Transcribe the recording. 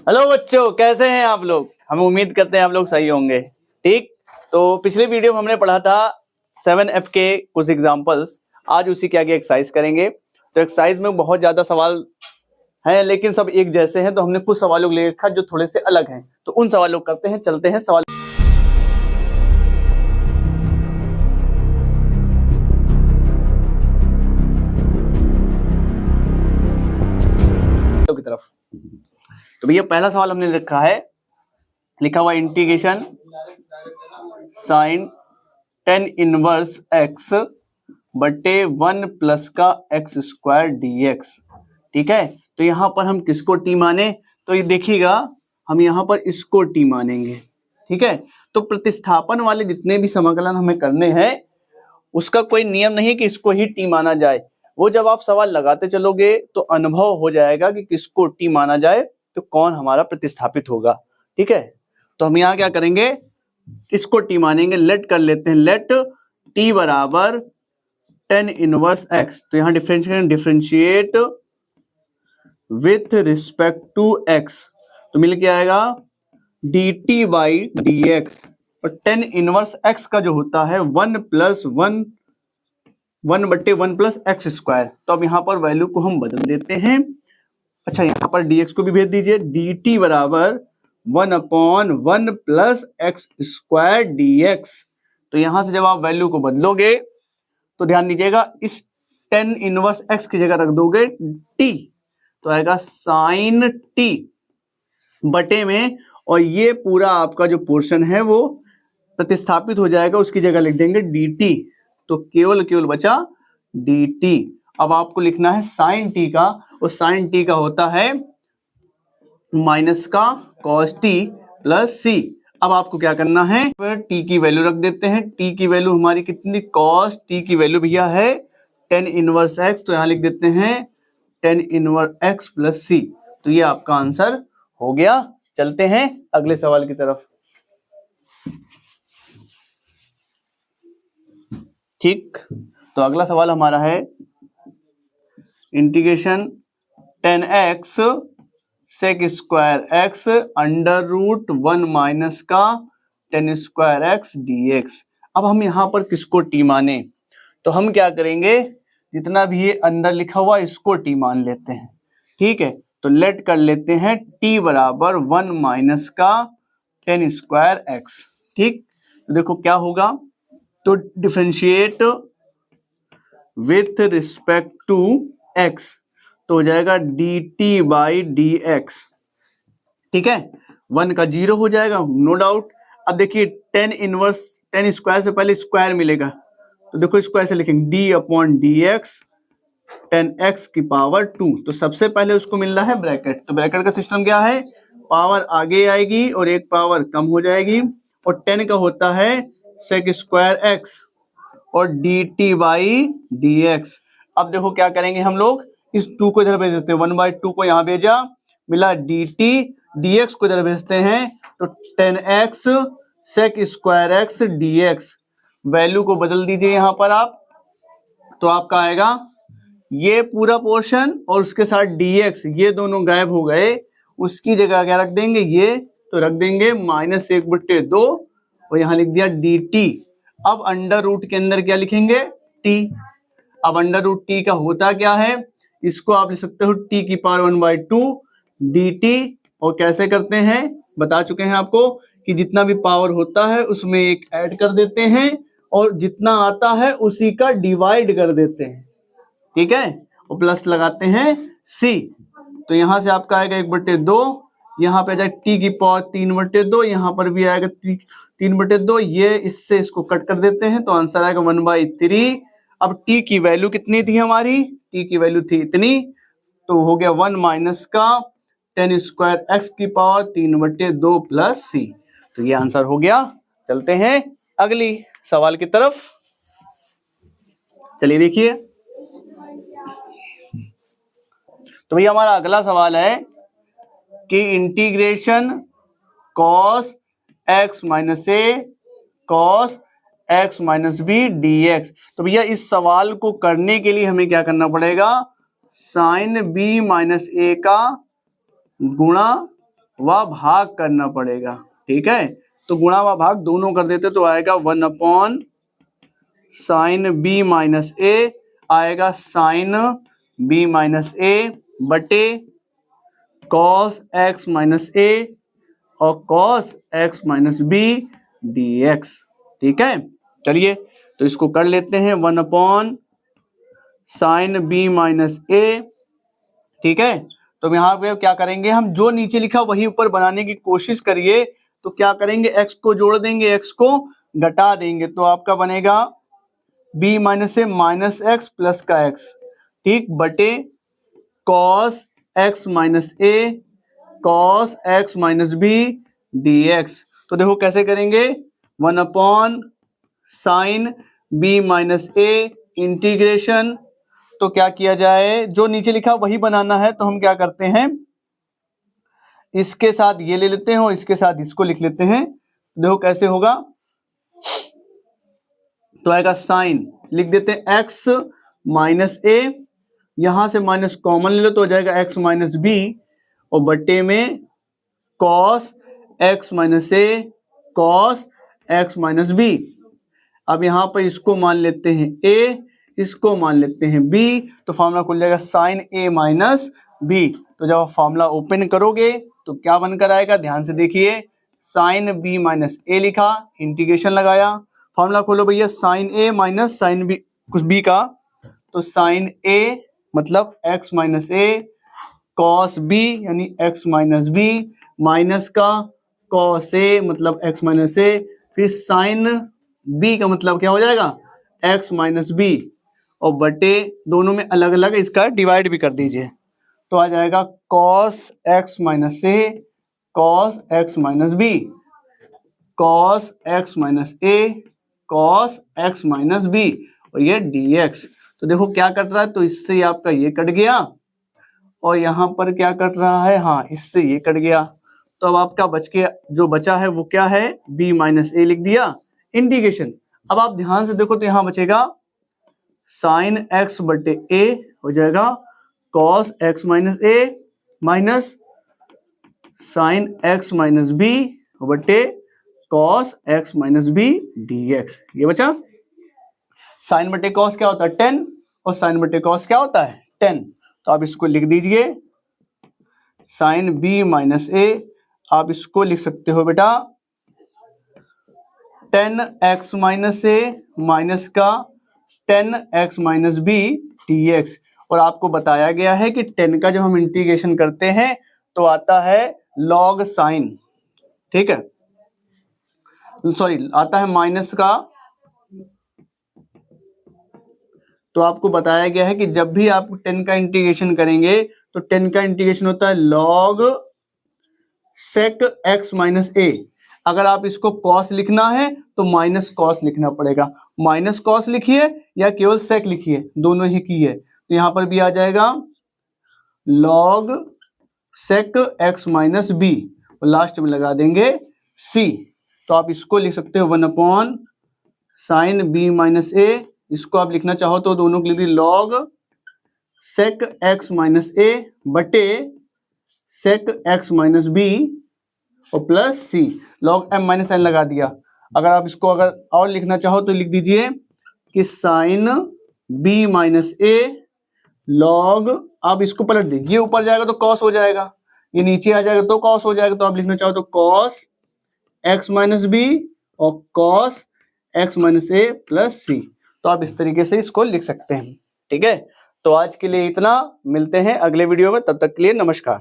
Hello बच्चों, कैसे हैं आप लोग। हम उम्मीद करते हैं आप लोग सही होंगे। ठीक, तो पिछले वीडियो में हमने पढ़ा था 7F के कुछ एग्जांपल्स। आज उसी के आगे एक्सरसाइज करेंगे। तो एक्सरसाइज में बहुत ज्यादा सवाल हैं, लेकिन सब एक जैसे हैं, तो हमने कुछ सवालों ले रखा जो थोड़े से अलग हैं। तो उन सवालों को करते हैं, चलते हैं सवाल की तरफ। तो भैया पहला सवाल हमने लिखा है, लिखा हुआ integration sine tan inverse x बटे 1 प्लस का x स्क्वायर dx। ठीक है, तो यहां पर हम किसको t माने, तो ये देखिएगा हम यहां पर इसको t मानेंगे। ठीक है, तो प्रतिस्थापन वाले जितने भी समाकलन हमें करने हैं उसका कोई नियम नहीं कि इसको ही t माना जाए। वो जब आप सवाल लगाते चलोगे तो अनुभव हो जाएगा कि किसको t माना जाए तो कौन हमारा प्रतिस्थापित होगा। ठीक है, तो हम यहाँ क्या करेंगे, इसको t मानेंगे। लेट कर लेते हैं, लेट t बराबर tan इनवर्स x। तो यहाँ differentiate with respect to x, तो मिल के आएगा dt बाई dx। और tan इनवर्स x का जो होता है 1 प्लस 1 प्लस एक्स स्क्वायर। तो अब यहाँ पर वैल्यू को हम बदल देते हैं। अच्छा, यहाँ पर dx को भी भेज दीजिए, dt बराबर 1/1 प्लस एक्स स्क्वायर dx। तो यहां से जब आप वैल्यू को बदलोगे तो ध्यान दीजिएगा, इस tan इनवर्स x की जगह रख दोगे t, तो आएगा साइन t बटे में, और ये पूरा आपका जो पोर्शन है वो प्रतिस्थापित हो जाएगा, उसकी जगह लिख देंगे dt। तो केवल बचा dt। अब आपको लिखना है साइन t का, और साइन t का होता है माइनस का cos t प्लस c। अब आपको क्या करना है, t की वैल्यू रख देते हैं। t की वैल्यू हमारी कितनी, cos t की वैल्यू भैया है tan इनवर्स x, तो यहां लिख देते हैं tan inverse x plus c। तो ये आपका आंसर हो गया। चलते हैं अगले सवाल की तरफ। ठीक, तो अगला सवाल हमारा है integration tan x sec square x under root 1 minus का tan स्क्वायर x dx। अब हम यहां पर किसको t माने, तो हम क्या करेंगे, जितना भी ये अंदर लिखा हुआ इसको t मान लेते हैं। ठीक है, तो लेट कर लेते हैं t बराबर 1 माइनस का tan स्क्वायर x। ठीक, तो देखो क्या होगा, तो differentiate with respect to x, तो हो जाएगा dt बाई dx। ठीक है, 1 का 0 हो जाएगा, नो डाउट। अब देखिए tan स्क्वायर से पहले स्क्वायर मिलेगा, तो देखो स्क्वायर से लिखेंगे d upon dx tan x की पावर 2। तो सबसे पहले उसको मिल रहा है ब्रैकेट, तो ब्रैकेट का सिस्टम क्या है, पावर आगे आएगी और एक पावर कम हो जाएगी। और tan का होता है सेक स्क्वायर x और dt बाई dx। अब देखो क्या करेंगे हम लोग, इस 2 को इधर भेज देते हैं, 1/2 को यहाँ भेजा, मिला dt, dx को इधर भेजते हैं, तो tan x sec square x dx। Value को बदल दीजिए यहाँ पर आप, तो आपका आएगा ये पूरा पोर्शन और उसके साथ dx, ये दोनों गायब हो गए, उसकी जगह क्या रख देंगे, ये तो रख देंगे -1/2 और यहाँ लिख दिया dt। अब अंडर रूट के अंदर क्या लिखेंगे, t। अब अंडर रूट t का होता क्या है, इसको आप लिख सकते हो t की पावर 1/2 dt। और कैसे करते हैं बता चुके हैं आपको, कि जितना भी पावर होता है उसमें एक ऐड कर देते हैं और जितना आता है उसी का डिवाइड कर देते हैं। ठीक है, और प्लस लगाते हैं c। तो यहां से आपका आएगा 1/2, यहाँ पे जाए t की पावर 3/2, यहाँ पर भी आएगा 3/2, ये इससे इसको कट कर देते हैं, तो आंसर आएगा 1/3। अब t की वैल्यू कितनी थी हमारी, t की वैल्यू थी इतनी, तो हो गया 1 माइनस का tan स्क्वायर x की पावर 3/2 प्लस c। तो ये आंसर हो गया। चलते हैं अगली सवाल की तरफ। चलिए देखिए, तो भैया हमारा अगला सवाल है कि integration cos x minus a cos x minus b dx। तो भैया इस सवाल को करने के लिए हमें क्या करना पड़ेगा, साइन b माइनस a का गुणा व भाग करना पड़ेगा। ठीक है, तो गुणा व भाग दोनों कर देते तो आएगा 1 अपॉन साइन बी माइनस ए, आएगा साइन बी माइनस ए बटे कॉस एक्स माइनस ए और cos x minus b d x. ठीक है, चलिए तो इसको कर लेते हैं 1 upon sine b minus a. ठीक है, तो यहाँ पे क्या करेंगे, हम जो नीचे लिखा वही ऊपर बनाने की कोशिश करिए। तो क्या करेंगे, x को जोड़ देंगे, x को घटा देंगे, तो आपका बनेगा b minus a minus x plus का x, ठीक, बटे cos x minus a cos x minus b d x. तो देखो कैसे करेंगे, 1 upon sine b minus a integration, तो क्या किया जाए, जो नीचे लिखा वही बनाना है, तो हम क्या करते हैं, इसके साथ ये ले लेते हैं और इसके साथ इसको लिख लेते हैं। देखो कैसे होगा, तो आएगा साइन, लिख देते हैं एक्स माइनस ए, यहां से माइनस कॉमन ले लो तो हो जाएगा एक्स माइनस बी, और बट्टे में cos x minus a cos x minus B. अब यहां पर इसको मान लेते हैं ए, इसको मान लेते हैं b, तो फॉर्मूला खुल जाएगा साइन a माइनस बी। तो जब आप फॉर्मूला ओपन करोगे तो क्या बनकर आएगा, ध्यान से देखिए, साइन b माइनस ए लिखा, इंटीग्रेशन लगाया, फॉर्मूला खोलो भैया, sine a minus sine b कुछ b का, तो साइन a मतलब x minus a cos b यानी x माइनस b माइनस का कॉस a मतलब x माइनस a, फिर साइन b का मतलब क्या हो जाएगा x माइनस बी, और बटे दोनों में अलग अलग इसका डिवाइड भी कर दीजिए, तो आ जाएगा cos x minus a cos x minus b cos x minus a cos x minus b, और ये डी एक्स। तो देखो क्या कट रहा है, तो इससे आपका ये कट गया और यहाँ पर क्या कट रहा है, हाँ इससे ये कट गया। तो अब आपका बच के जो बचा है वो क्या है, b माइनस ए लिख दिया, इंटीग्रेशन। अब आप ध्यान से देखो तो यहाँ बचेगा साइन एक्स बटे ए हो जाएगा cos x minus a minus sine x minus b बटे cos x minus b d x. ये बचा, साइन बटे कॉस क्या होता है 10 और साइन बटे कॉस क्या होता है 10, तो आप इसको लिख दीजिए साइन बी माइनस ए, आप इसको लिख सकते हो बेटा 10x माइनस ए माइनस का 10x minus b d x. और आपको बताया गया है कि 10 का जब हम इंटीग्रेशन करते हैं तो आता है लॉग साइन, ठीक है, सॉरी आता है माइनस का, तो आपको बताया गया है कि जब भी आप 10 का इंटीग्रेशन करेंगे तो 10 का इंटीग्रेशन होता है लॉग सेक x माइनस ए। अगर आप इसको कॉस लिखना है तो माइनस कॉस लिखना पड़ेगा, माइनस कॉस लिखिए या केवल सेक लिखिए, दोनों ही की है, तो यहां पर भी आ जाएगा log sec x minus b, और लास्ट में लगा देंगे c। तो आप इसको लिख सकते हो 1 अपॉन साइन b माइनस ए, इसको आप लिखना चाहो तो दोनों के लिए लॉग सेक x माइनस ए बटे सेक x माइनस बी और प्लस सी, लॉग m माइनस एन लगा दिया। अगर आप इसको अगर और लिखना चाहो तो लिख दीजिए कि साइन b माइनस ए लॉग, आप इसको पलट दें, ये ऊपर जाएगा तो कॉस हो जाएगा, ये नीचे आ जाएगा तो कॉस हो जाएगा, तो आप लिखना चाहो तो कॉस x माइनस बी और कॉस x माइनस ए प्लस सी। तो आप इस तरीके से इसको लिख सकते हैं। ठीक है, तो आज के लिए इतना, मिलते हैं अगले वीडियो में, तब तक के लिए नमस्कार।